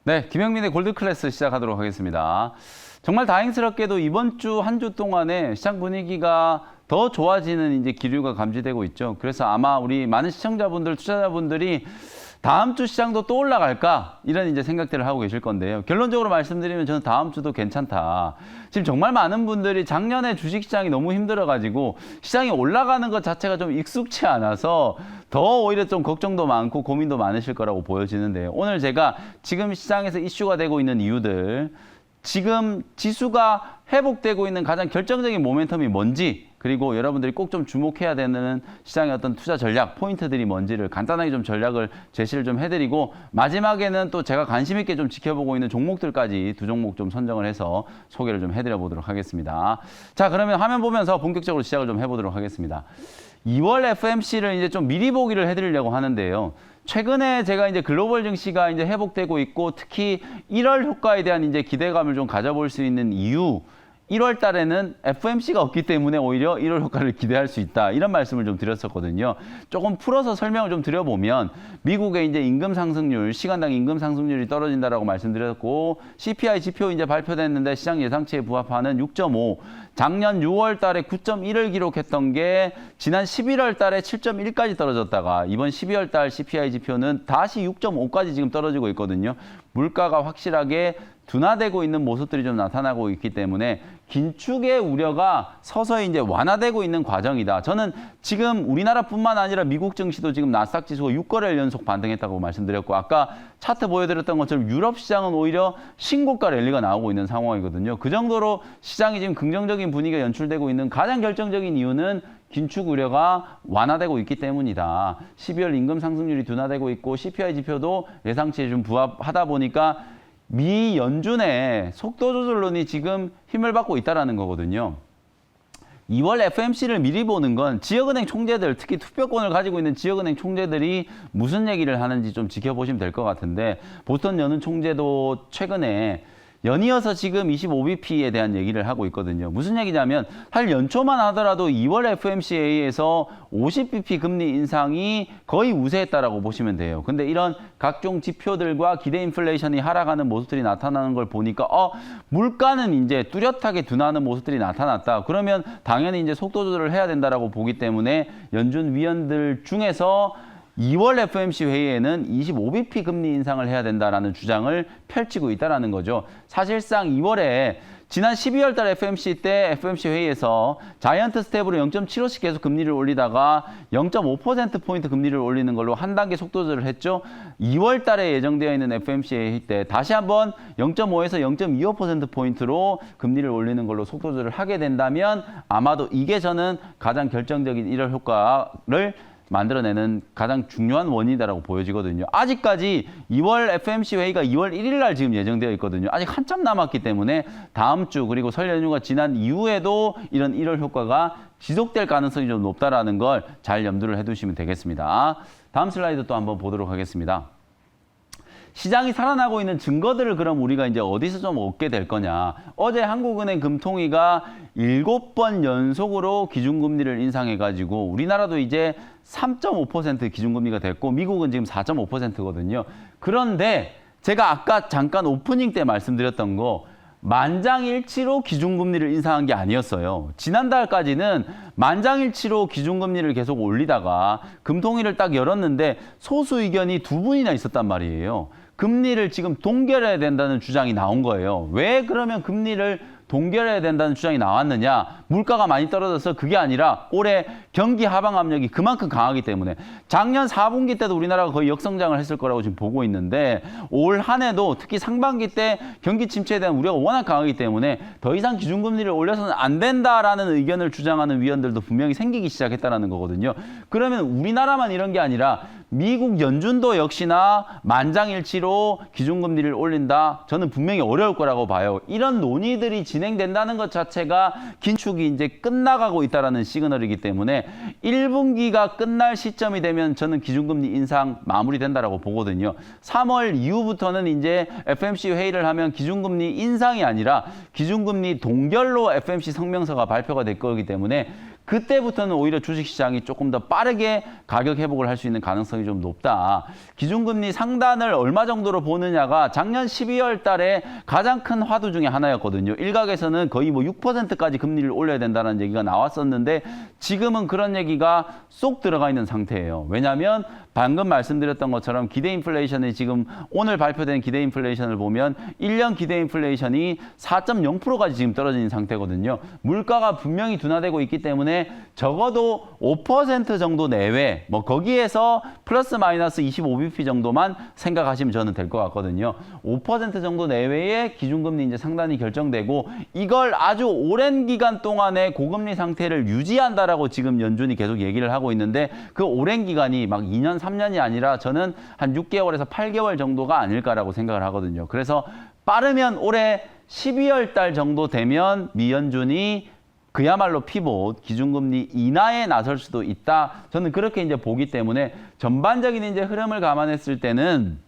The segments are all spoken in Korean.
네, 김영민의 골드클래스 시작하도록 하겠습니다. 정말 다행스럽게도 이번 주 한 주 동안에 시장 분위기가 더 좋아지는 이제 기류가 감지되고 있죠. 그래서 아마 우리 많은 시청자분들, 투자자분들이 다음 주 시장도 또 올라갈까? 이런 이제 생각들을 하고 계실 건데요. 결론적으로 말씀드리면 저는 다음 주도 괜찮다. 지금 정말 많은 분들이 작년에 주식시장이 너무 힘들어가지고 시장이 올라가는 것 자체가 좀 익숙치 않아서 더 오히려 좀 걱정도 많고 고민도 많으실 거라고 보여지는데요. 오늘 제가 지금 시장에서 이슈가 되고 있는 이유들, 지금 지수가 회복되고 있는 가장 결정적인 모멘텀이 뭔지, 그리고 여러분들이 꼭 좀 주목해야 되는 시장의 어떤 투자 전략, 포인트들이 뭔지를 간단하게 좀 전략을 제시를 좀 해드리고, 마지막에는 또 제가 관심 있게 좀 지켜보고 있는 종목들까지 두 종목 좀 선정을 해서 소개를 좀 해드려 보도록 하겠습니다. 자, 그러면 화면 보면서 본격적으로 시작을 좀 해보도록 하겠습니다. 2월 FMC를 이제 좀 미리 보기를 해드리려고 하는데요. 최근에 제가 이제 글로벌 증시가 이제 회복되고 있고, 특히 1월 효과에 대한 이제 기대감을 좀 가져볼 수 있는 이유, 1월 달에는 FMC가 없기 때문에 오히려 1월 효과를 기대할 수 있다. 이런 말씀을 좀 드렸었거든요. 조금 풀어서 설명을 좀 드려보면, 미국의 이제 임금 상승률, 시간당 임금 상승률이 떨어진다라고 말씀드렸고, CPI 지표 이제 발표됐는데 시장 예상치에 부합하는 6.5, 작년 6월 달에 9.1을 기록했던 게 지난 11월 달에 7.1까지 떨어졌다가 이번 12월 달 CPI 지표는 다시 6.5까지 지금 떨어지고 있거든요. 물가가 확실하게 둔화되고 있는 모습들이 좀 나타나고 있기 때문에 긴축의 우려가 서서히 이제 완화되고 있는 과정이다. 저는 지금 우리나라뿐만 아니라 미국 증시도 지금 나스닥 지수가 6거래일 연속 반등했다고 말씀드렸고, 아까 차트 보여드렸던 것처럼 유럽 시장은 오히려 신고가 랠리가 나오고 있는 상황이거든요. 그 정도로 시장이 지금 긍정적인 분위기가 연출되고 있는 가장 결정적인 이유는 긴축 우려가 완화되고 있기 때문이다. 12월 임금 상승률이 둔화되고 있고 CPI 지표도 예상치에 좀 부합하다 보니까 미 연준의 속도 조절론이 지금 힘을 받고 있다는 거거든요. 2월 FMC를 미리 보는 건 지역은행 총재들, 특히 투표권을 가지고 있는 지역은행 총재들이 무슨 얘기를 하는지 좀 지켜보시면 될 것 같은데, 보스턴 연은 총재도 최근에 연이어서 지금 25bp에 대한 얘기를 하고 있거든요. 무슨 얘기냐면 사실 연초만 하더라도 2월 FMCA에서 50bp 금리 인상이 거의 우세했다라고 보시면 돼요. 근데 이런 각종 지표들과 기대 인플레이션이 하락하는 모습들이 나타나는 걸 보니까 물가는 이제 뚜렷하게 둔화하는 모습들이 나타났다. 그러면 당연히 이제 속도 조절을 해야 된다라고 보기 때문에 연준 위원들 중에서 2월 FMC 회의에는 25bp 금리 인상을 해야 된다라는 주장을 펼치고 있다는 거죠. 사실상 2월에 지난 12월 달 FMC 때 FMC 회의에서 자이언트 스텝으로 0.75씩 계속 금리를 올리다가 0.5%포인트 금리를 올리는 걸로 한 단계 속도 조절을 했죠. 2월 달에 예정되어 있는 FMC 회의 때 다시 한번 0.5에서 0.25%포인트로 금리를 올리는 걸로 속도 조절을 하게 된다면 아마도 이게 저는 가장 결정적인 1월 효과를 만들어내는 가장 중요한 원인이다라고 보여지거든요. 아직까지 2월 FMC 회의가 2월 1일 날 지금 예정되어 있거든요. 아직 한참 남았기 때문에 다음 주 그리고 설 연휴가 지난 이후에도 이런 1월 효과가 지속될 가능성이 좀 높다라는 걸 잘 염두를 해두시면 되겠습니다. 다음 슬라이드 또 한번 보도록 하겠습니다. 시장이 살아나고 있는 증거들을 그럼 우리가 이제 어디서 좀 얻게 될 거냐. 어제 한국은행 금통위가 7번 연속으로 기준금리를 인상해가지고 우리나라도 이제 3.5% 기준금리가 됐고 미국은 지금 4.5%거든요. 그런데 제가 아까 잠깐 오프닝 때 말씀드렸던 거 만장일치로 기준금리를 인상한 게 아니었어요. 지난달까지는 만장일치로 기준금리를 계속 올리다가 금통위를 딱 열었는데 소수 의견이 두 분이나 있었단 말이에요. 금리를 지금 동결해야 된다는 주장이 나온 거예요. 왜 그러면 금리를 동결해야 된다는 주장이 나왔느냐? 물가가 많이 떨어져서 그게 아니라 올해 경기 하방 압력이 그만큼 강하기 때문에 작년 4분기 때도 우리나라가 거의 역성장을 했을 거라고 지금 보고 있는데 올 한 해도 특히 상반기 때 경기 침체에 대한 우려가 워낙 강하기 때문에 더 이상 기준금리를 올려서는 안 된다라는 의견을 주장하는 위원들도 분명히 생기기 시작했다는 거거든요. 그러면 우리나라만 이런 게 아니라 미국 연준도 역시나 만장일치로 기준금리를 올린다. 저는 분명히 어려울 거라고 봐요. 이런 논의들이 진행된다는 것 자체가 긴축이 이제 끝나가고 있다는 시그널이기 때문에 1분기가 끝날 시점이 되면 저는 기준금리 인상 마무리된다라고 보거든요. 3월 이후부터는 이제 FMC 회의를 하면 기준금리 인상이 아니라 기준금리 동결로 FMC 성명서가 발표가 될 거기 때문에 그때부터는 오히려 주식시장이 조금 더 빠르게 가격 회복을 할 수 있는 가능성이 가능성이 좀 높다. 기준금리 상단을 얼마 정도로 보느냐가 작년 12월 달에 가장 큰 화두 중에 하나였거든요. 일각에서는 거의 뭐 6%까지 금리를 올려야 된다는 얘기가 나왔었는데 지금은 그런 얘기가 쏙 들어가 있는 상태예요. 왜냐하면 방금 말씀드렸던 것처럼 기대 인플레이션이 지금 오늘 발표된 기대 인플레이션을 보면 1년 기대 인플레이션이 4.0%까지 지금 떨어진 상태거든요. 물가가 분명히 둔화되고 있기 때문에 적어도 5% 정도 내외, 뭐 거기에서 플러스 마이너스 25bp 정도만 생각하시면 저는 될 것 같거든요. 5% 정도 내외의 기준금리 이제 상단이 결정되고 이걸 아주 오랜 기간 동안의 고금리 상태를 유지한다라고 지금 연준이 계속 얘기를 하고 있는데 그 오랜 기간이 막 2년, 3년이 아니라 저는 한 6개월에서 8개월 정도가 아닐까라고 생각을 하거든요. 그래서 빠르면 올해 12월 달 정도 되면 미 연준이 그야말로 피봇 기준금리 인하에 나설 수도 있다. 저는 그렇게 이제 보기 때문에 전반적인 이제 흐름을 감안했을 때는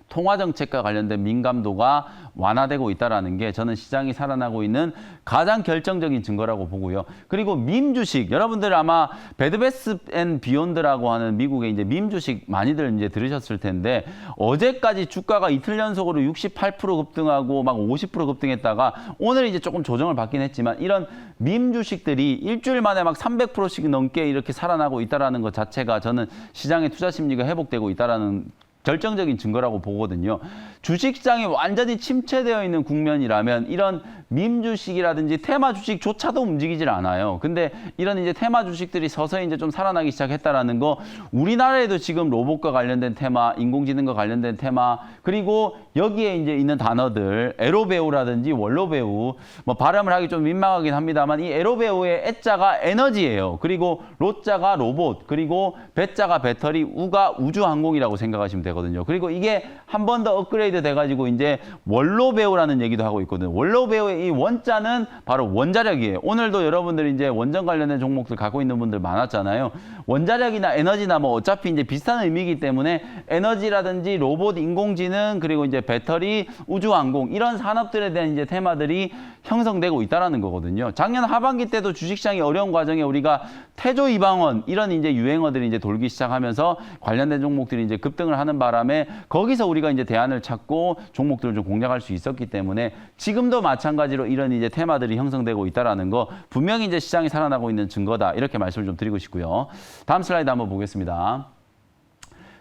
통화 정책과 관련된 민감도가 완화되고 있다는 게 저는 시장이 살아나고 있는 가장 결정적인 증거라고 보고요. 그리고 밈 주식, 여러분들 아마 베드베스 앤 비욘드라고 하는 미국의 이제 밈 주식 많이들 이제 들으셨을 텐데 어제까지 주가가 이틀 연속으로 68% 급등하고 막 50% 급등했다가 오늘 이제 조금 조정을 받긴 했지만 이런 밈 주식들이 일주일 만에 막 300%씩 넘게 이렇게 살아나고 있다는 것 자체가 저는 시장의 투자 심리가 회복되고 있다는 결정적인 증거라고 보거든요. 주식시장이 완전히 침체되어 있는 국면이라면 이런 밈 주식이라든지 테마 주식조차도 움직이질 않아요. 근데 이런 이제 테마 주식들이 서서히 이제 좀 살아나기 시작했다라는 거, 우리나라에도 지금 로봇과 관련된 테마, 인공지능과 관련된 테마, 그리고 여기에 이제 있는 단어들, 에로배우라든지 원로배우, 뭐 발음을 하기 좀 민망하긴 합니다만 이 에로배우의 애자가 에너지예요. 그리고 로자가 로봇, 그리고 배자가 배터리, 우가 우주항공이라고 생각하시면 되거든요. 그리고 이게 한 번 더 업그레이드 돼가지고 이제 원로배우라는 얘기도 하고 있거든요. 원로배우의 이 원자는 바로 원자력이에요. 오늘도 여러분들이 이제 원전 관련된 종목들 갖고 있는 분들 많았잖아요. 원자력이나 에너지나 뭐 어차피 이제 비슷한 의미이기 때문에 에너지라든지 로봇, 인공지능, 그리고 이제 배터리, 우주항공 이런 산업들에 대한 이제 테마들이 형성되고 있다라는 거거든요. 작년 하반기 때도 주식시장이 어려운 과정에 우리가 태조 이방원 이런 이제 유행어들이 이제 돌기 시작하면서 관련된 종목들이 이제 급등을 하는 바람에 거기서 우리가 이제 대안을 찾고 종목들을 좀 공략할 수 있었기 때문에 지금도 마찬가지로 이런 이제 테마들이 형성되고 있다라는 거 분명히 이제 시장이 살아나고 있는 증거다. 이렇게 말씀을 좀 드리고 싶고요. 다음 슬라이드 한번 보겠습니다.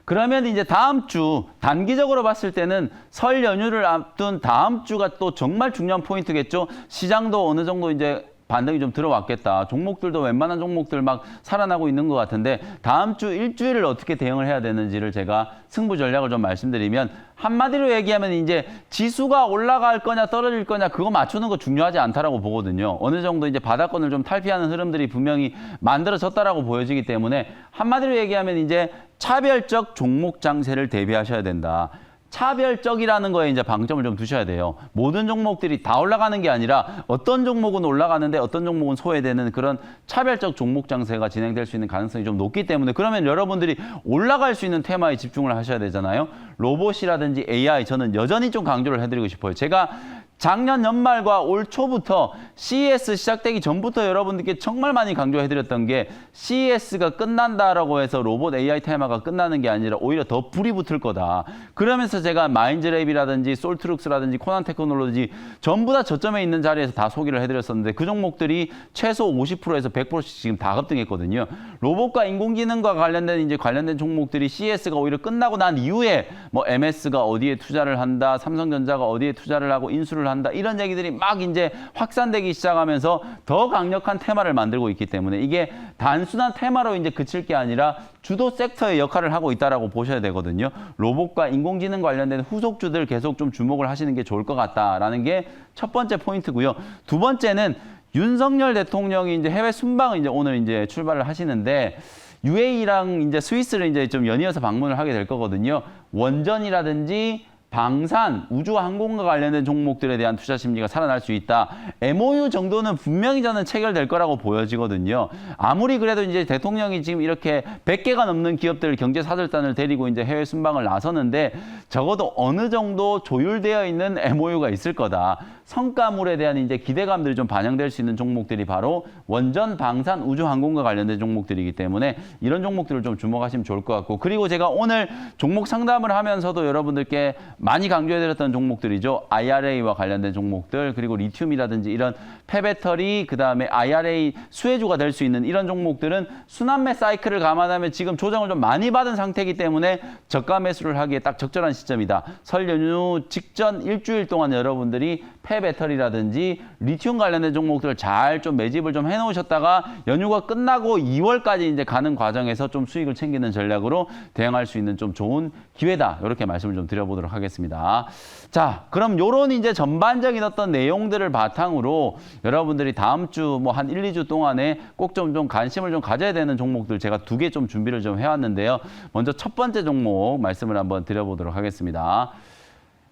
그러면 이제 다음 주 단기적으로 봤을 때는 설 연휴를 앞둔 다음 주가 또 정말 중요한 포인트겠죠. 시장도 어느 정도 이제 반등이 좀 들어왔겠다. 종목들도 웬만한 종목들 막 살아나고 있는 것 같은데 다음 주 일주일을 어떻게 대응을 해야 되는지를 제가 승부 전략을 좀 말씀드리면 한마디로 얘기하면 이제 지수가 올라갈 거냐 떨어질 거냐 그거 맞추는 거 중요하지 않다라고 보거든요. 어느 정도 이제 바닥권을 좀 탈피하는 흐름들이 분명히 만들어졌다라고 보여지기 때문에 한마디로 얘기하면 이제 차별적 종목 장세를 대비하셔야 된다. 차별적이라는 거에 이제 방점을 좀 두셔야 돼요. 모든 종목들이 다 올라가는 게 아니라 어떤 종목은 올라가는데 어떤 종목은 소외되는 그런 차별적 종목 장세가 진행될 수 있는 가능성이 좀 높기 때문에 그러면 여러분들이 올라갈 수 있는 테마에 집중을 하셔야 되잖아요. 로봇이라든지 AI 저는 여전히 좀 강조를 해드리고 싶어요. 제가 작년 연말과 올 초부터 CES 시작되기 전부터 여러분들께 정말 많이 강조해드렸던 게 CES가 끝난다라고 해서 로봇 AI 테마가 끝나는 게 아니라 오히려 더 불이 붙을 거다. 그러면서 제가 마인즈랩이라든지 솔트룩스라든지 코난 테크놀로지 전부 다 저점에 있는 자리에서 다 소개를 해드렸었는데 그 종목들이 최소 50%에서 100%씩 지금 다 급등했거든요. 로봇과 인공지능과 관련된 종목들이 CES가 오히려 끝나고 난 이후에 뭐 MS가 어디에 투자를 한다, 삼성전자가 어디에 투자를 하고 인수를 한다 이런 얘기들이 막 이제 확산되기 시작하면서 더 강력한 테마를 만들고 있기 때문에 이게 단순한 테마로 이제 그칠 게 아니라 주도 섹터의 역할을 하고 있다라고 보셔야 되거든요. 로봇과 인공지능 관련된 후속주들 계속 좀 주목을 하시는 게 좋을 것 같다라는 게 첫 번째 포인트고요. 두 번째는 윤석열 대통령이 이제 해외 순방을 이제 오늘 이제 출발을 하시는데 UAE랑 이제 스위스를 이제 좀 연이어서 방문을 하게 될 거거든요. 원전이라든지 방산, 우주항공과 관련된 종목들에 대한 투자 심리가 살아날 수 있다. MOU 정도는 분명히 저는 체결될 거라고 보여지거든요. 아무리 그래도 이제 대통령이 지금 이렇게 100개가 넘는 기업들 경제사절단을 데리고 이제 해외 순방을 나서는데 적어도 어느 정도 조율되어 있는 MOU가 있을 거다. 성과물에 대한 이제 기대감들이 좀 반영될 수 있는 종목들이 바로 원전, 방산, 우주항공과 관련된 종목들이기 때문에 이런 종목들을 좀 주목하시면 좋을 것 같고, 그리고 제가 오늘 종목 상담을 하면서도 여러분들께 많이 강조해드렸던 종목들이죠. IRA와 관련된 종목들, 그리고 리튬이라든지 이런 폐배터리, 그다음에 IRA 수혜주가 될 수 있는 이런 종목들은 순환매 사이클을 감안하면 지금 조정을 좀 많이 받은 상태이기 때문에 저가 매수를 하기에 딱 적절한 시점이다. 설 연휴 직전 일주일 동안 여러분들이 폐배터리라든지 리튬 관련된 종목들을 잘 좀 매집을 좀 해놓으셨다가 연휴가 끝나고 2월까지 이제 가는 과정에서 좀 수익을 챙기는 전략으로 대응할 수 있는 좀 좋은 기회다. 이렇게 말씀을 좀 드려보도록 하겠습니다. 자, 그럼 요런 이제 전반적인 어떤 내용들을 바탕으로 여러분들이 다음 주 뭐 한 1, 2주 동안에 꼭 좀 관심을 좀 가져야 되는 종목들 제가 2개 좀 준비를 좀 해왔는데요. 먼저 첫 번째 종목 말씀을 한번 드려보도록 하겠습니다.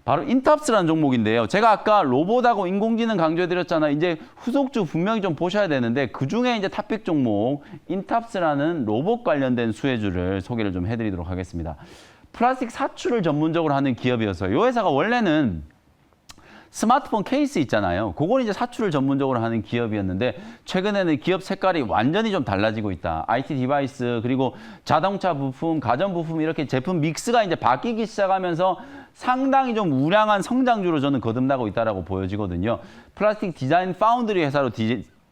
바로 인탑스라는 종목인데요. 제가 아까 로봇하고 인공지능 강조해드렸잖아요. 이제 후속주 분명히 좀 보셔야 되는데 그중에 이제 탑픽 종목 인탑스라는 로봇 관련된 수혜주를 소개를 좀 해드리도록 하겠습니다. 플라스틱 사출을 전문적으로 하는 기업이어서 이 회사가 원래는 스마트폰 케이스 있잖아요. 그걸 이제 사출을 전문적으로 하는 기업이었는데 최근에는 기업 색깔이 완전히 좀 달라지고 있다. IT 디바이스 그리고 자동차 부품, 가전 부품 이렇게 제품 믹스가 이제 바뀌기 시작하면서 상당히 좀 우량한 성장주로 저는 거듭나고 있다라고 보여지거든요. 플라스틱 디자인 파운드리 회사로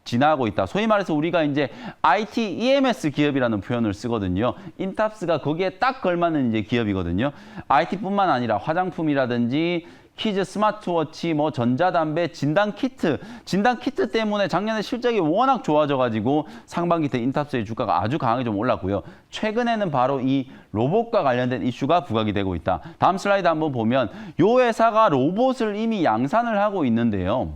진화하고 있다. 소위 말해서 우리가 이제 IT EMS 기업이라는 표현을 쓰거든요. 인탑스가 거기에 딱 걸맞는 이제 기업이거든요. IT뿐만 아니라 화장품이라든지 키즈 스마트워치, 뭐 전자담배, 진단 키트 때문에 작년에 실적이 워낙 좋아져가지고 상반기 때 인탑스의 주가가 아주 강하게 좀 올랐고요. 최근에는 바로 이 로봇과 관련된 이슈가 부각이 되고 있다. 다음 슬라이드 한번 보면 이 회사가 로봇을 이미 양산을 하고 있는데요.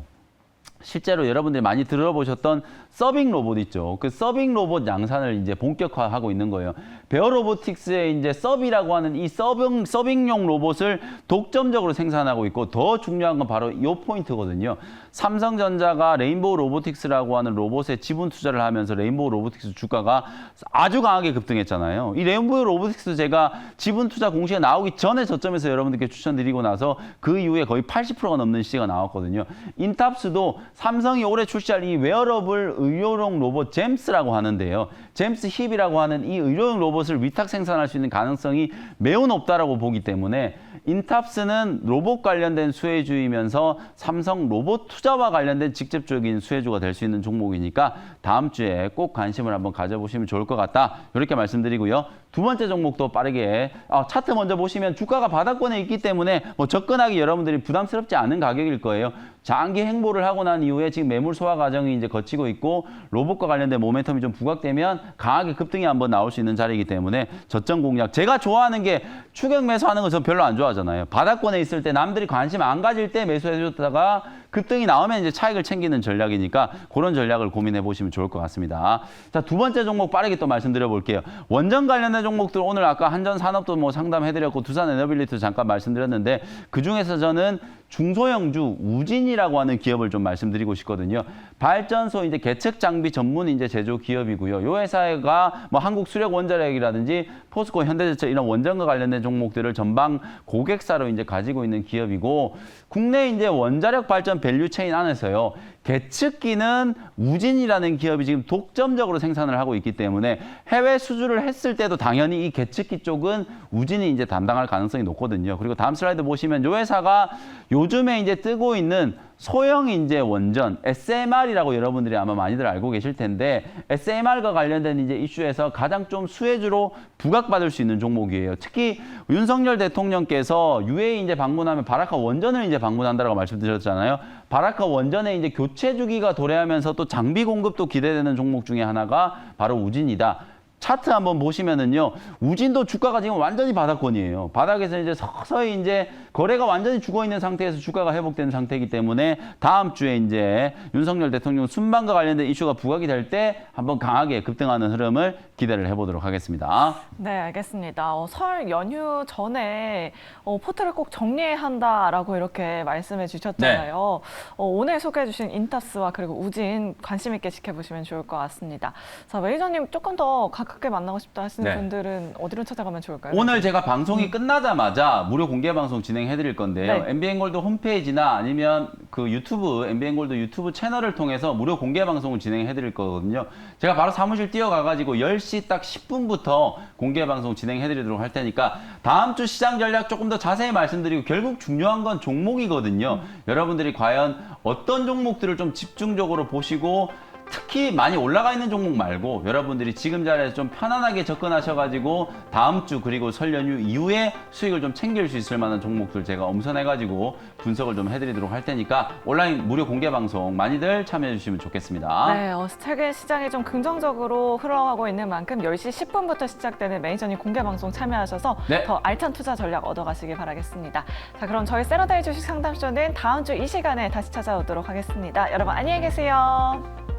실제로 여러분들이 많이 들어보셨던 서빙 로봇 있죠. 그 서빙 로봇 양산을 이제 본격화하고 있는 거예요. 베어 로보틱스의 이제 서비라고 하는 이 서빙용 로봇을 독점적으로 생산하고 있고 더 중요한 건 바로 이 포인트거든요. 삼성전자가 레인보우 로보틱스라고 하는 로봇에 지분 투자를 하면서 레인보우 로보틱스 주가가 아주 강하게 급등했잖아요. 이 레인보우 로보틱스 제가 지분 투자 공시가 나오기 전에 저점에서 여러분들께 추천드리고 나서 그 이후에 거의 80%가 넘는 시세가 나왔거든요. 인탑스도 삼성이 올해 출시할 이 웨어러블 의료용 로봇 잼스라고 하는데요. 잼스 힙이라고 하는 이 의료용 로봇을 위탁 생산할 수 있는 가능성이 매우 높다라고 보기 때문에 인탑스는 로봇 관련된 수혜주이면서 삼성 로봇 투자와 관련된 직접적인 수혜주가 될 수 있는 종목이니까 다음 주에 꼭 관심을 한번 가져보시면 좋을 것 같다. 이렇게 말씀드리고요. 두 번째 종목도 빠르게 차트 먼저 보시면 주가가 바닥권에 있기 때문에 뭐 접근하기 여러분들이 부담스럽지 않은 가격일 거예요. 장기 행보를 하고 난 이후에 지금 매물 소화 과정이 이제 거치고 있고 로봇과 관련된 모멘텀이 좀 부각되면 강하게 급등이 한번 나올 수 있는 자리이기 때문에 저점 공략. 제가 좋아하는 게 추격 매수하는 거 전 별로 안 좋아하잖아요. 바닥권에 있을 때 남들이 관심 안 가질 때 매수해줬다가 급등이 나오면 이제 차익을 챙기는 전략이니까 그런 전략을 고민해 보시면 좋을 것 같습니다. 자, 두 번째 종목 빠르게 또 말씀드려 볼게요. 원전 관련된 종목들 오늘 아까 한전산업도 뭐 상담해드렸고 두산에너빌리티도 잠깐 말씀드렸는데 그중에서 저는 중소형주 우진이라고 하는 기업을 좀 말씀드리고 싶거든요. 발전소 이제 개척 장비 전문 이제 제조 기업이고요. 이 회사가 뭐 한국수력원자력이라든지 포스코, 현대제철 이런 원전과 관련된 종목들을 전방 고객사로 이제 가지고 있는 기업이고 국내 이제 원자력 발전 밸류체인 안에서요. 계측기는 우진이라는 기업이 지금 독점적으로 생산을 하고 있기 때문에 해외 수주를 했을 때도 당연히 이 계측기 쪽은 우진이 이제 담당할 가능성이 높거든요. 그리고 다음 슬라이드 보시면 이 회사가 요즘에 이제 뜨고 있는 소형 인재 원전 SMR이라고 여러분들이 아마 많이들 알고 계실 텐데 SMR과 관련된 이제 이슈에서 가장 좀 수혜주로 부각받을 수 있는 종목이에요. 특히 윤석열 대통령께서 UAE 이제 방문하면 바라카 원전을 이제 방문한다라고 말씀드렸잖아요. 바라카 원전에 이제 교체 주기가 도래하면서 또 장비 공급도 기대되는 종목 중에 하나가 바로 우진이다. 차트 한번 보시면은요, 우진도 주가가 지금 완전히 바닥권이에요. 바닥에서 이제 서서히 이제 거래가 완전히 죽어 있는 상태에서 주가가 회복되는 상태이기 때문에 다음 주에 이제 윤석열 대통령 순방과 관련된 이슈가 부각이 될 때 한번 강하게 급등하는 흐름을 기대를 해보도록 하겠습니다. 네, 알겠습니다. 설 연휴 전에 포트를 꼭 정리해야 한다라고 이렇게 말씀해 주셨잖아요. 오늘 소개해 주신 인타스와 그리고 우진 관심 있게 지켜보시면 좋을 것 같습니다. 자, 매니저님 조금 더 가깝게 만나고 싶다 하시는 네. 분들은 어디로 찾아가면 좋을까요? 오늘 제가 방송이 끝나자마자 무료 공개 방송 진행해 드릴 건데요. 네. MBN골드 홈페이지나 아니면 그 유튜브, MBN골드 유튜브 채널을 통해서 무료 공개 방송을 진행해 드릴 거거든요. 제가 바로 사무실 뛰어가가지고 10시 딱 10분부터 공개 방송 진행해 드리도록 할 테니까 다음 주 시장 전략 조금 더 자세히 말씀드리고 결국 중요한 건 종목이거든요. 여러분들이 과연 어떤 종목들을 좀 집중적으로 보시고 특히 많이 올라가 있는 종목 말고 여러분들이 지금 자리에서 좀 편안하게 접근하셔가지고 다음 주 그리고 설 연휴 이후에 수익을 좀 챙길 수 있을 만한 종목들 제가 엄선해가지고 분석을 좀 해드리도록 할 테니까 온라인 무료 공개 방송 많이들 참여해 주시면 좋겠습니다. 네, 세계 시장이 좀 긍정적으로 흘러가고 있는 만큼 10시 10분부터 시작되는 매니저님 공개 방송 참여하셔서 네. 더 알찬 투자 전략 얻어가시길 바라겠습니다. 자, 그럼 저희 세러데이 주식 상담쇼는 다음 주 이 시간에 다시 찾아오도록 하겠습니다. 여러분 안녕히 계세요.